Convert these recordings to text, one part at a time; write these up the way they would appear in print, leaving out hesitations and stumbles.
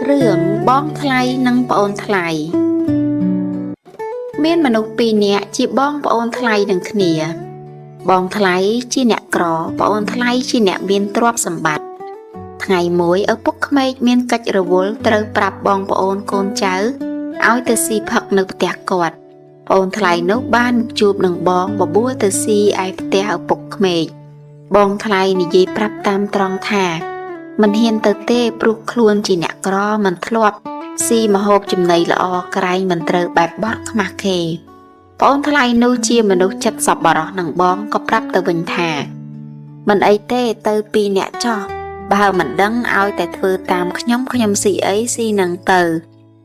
រឿងបងថ្លៃនិងប្អូនថ្លៃមានមនុស្សពីរនាក់ជាបងប្អូនថ្លៃនឹងគ្នាបងថ្លៃជាអ្នកក្រប្អូនថ្លៃជាអ្នកមានទ្រព្យសម្បត្តិថ្ងៃមួយឪពុកក្មេកមានកិច្ចរវល់ត្រូវប្រាប់បងប្អូនកូនចៅឲ្យទៅស៊ីផឹកនៅផ្ទះគាត់ប្អូនថ្លៃនោះបានជួបនឹងបងបបួលទៅស៊ីឯផ្ទះឪពុកក្មេកបងថ្លៃនិយាយប្រាប់តាមត្រង់ថាមិនហ៊ានទៅទេព្រោះខ្លួនជាអ្នកក្រមិនធ្លាប់ស៊ីម្ហូបចំណីល្អក្រែងមិនត្រូវបែបបត់ខ្មាស់គេប្អូនថ្លៃនោះជាមនុស្សចិត្តសប្បុរសនឹងបងក៏ប្រាប់ទៅវិញថាមិនអីទេទៅពីអ្នកចោះបើមិនដឹងឲ្យតែធ្វើតាមខ្ញុំស៊ីអីស៊ីនឹងទៅ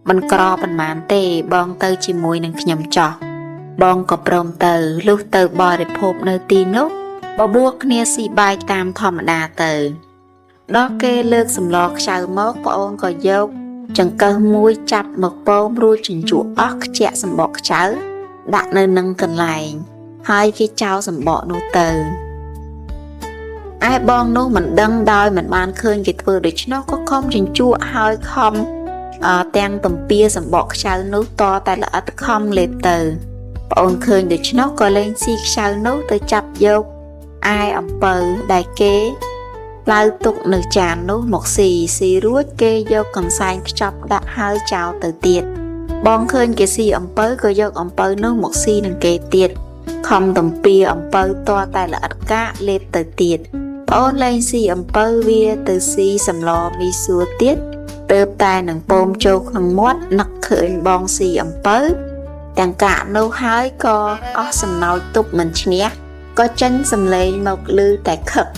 មិនក្រប៉ុន្មានទេបងទៅជាមួយនឹងខ្ញុំចោះបងក៏ព្រមទៅលុះទៅបរិភោគនៅទីនោះបបួលគ្នាស៊ីបាយតាមធម្មតាទៅដល់គេលើកសម្លខ្ចៅមកប្អូនក៏យកចង្កឹះមួយចាប់មកពោមរួចជញ្ជក់អស់ខ្ជាក់សម្បកខ្ចៅដាក់នៅនឹងកន្លែងហើយគេចោលសម្បកនោះទៅឯបងនោះមិនដឹងដោយមិនបានឃើញគេធ្វើដូច្នោះក៏ខំជញ្ជក់ហើយខំទាំងទំពាសម្បកខ្ចៅនោះតតែល្អិតខំលេបទៅប្អូនឃើញដូច្នោះក៏លេងស៊ីខ្ចៅនោះទៅចាប់យកឯអំពៅដែលគេឡៅទុកនៅចាននោះមកស៊ីរួចគេយកកន្សែងខ្ចប់ដាក់ហើយចោលទៅទៀតបងឃើញគេស៊ីអំពៅក៏យកអំពៅនោះមកស៊ីនឹងគេទៀតខំទំពាអំពៅតតែល្អិតកាកលេបទៅទៀតប្អូនលែងស៊ីអំពៅវាទៅស៊ីសម្លមីសួរទៀតទៅតែនឹងពោមចូលក្នុងមាត់នឹកឃើញបងស៊ីអំពៅទាំងកាកនោះហើយក៏អស់សំណោចទប់មិនឈ្នះក៏ចេញសំឡេងមកឮតែខឹក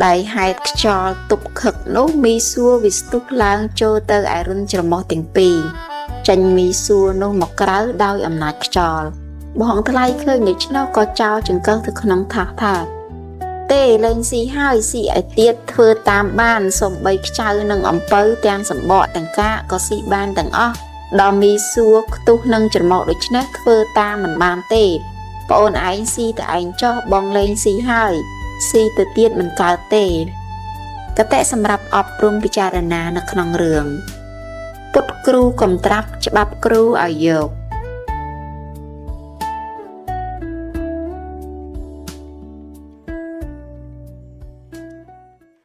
ដៃហែតខ្យល់ទប់ខឹកនោះមីសួរវាស្ទុះឡើងចូលទៅឯរុនច្រមុះទាំងពីរចេញមីសួរនោះមកក្រៅដោយអំណាចខ្យល់បងថ្លៃឃើញដូច្នោះក៏ចោលចង្កឹះទៅក្នុងថាសថាទេលេងស៊ីហើយស៊ីឲ្យទៀតធ្វើតាមបានសំបីខ្ចៅនឹងអំពៅទាំងសម្បកទាំងកាកក៏ស៊ីបានទាំងអស់ដល់មីសួរខ្ទុះនឹងច្រមុះដូច្នេះធ្វើតាមមិនបានទេប្អូនឯងស៊ីតែឯងចោះបងលេងស៊ីហើយស៊ីទៅទៀតមិនកើតទេកតេសម្រាប់អប់រំពិចារណានៅក្នុងរឿងពុតគ្រូកំត្រាប់ច្បាប់គ្រូឲ្យយក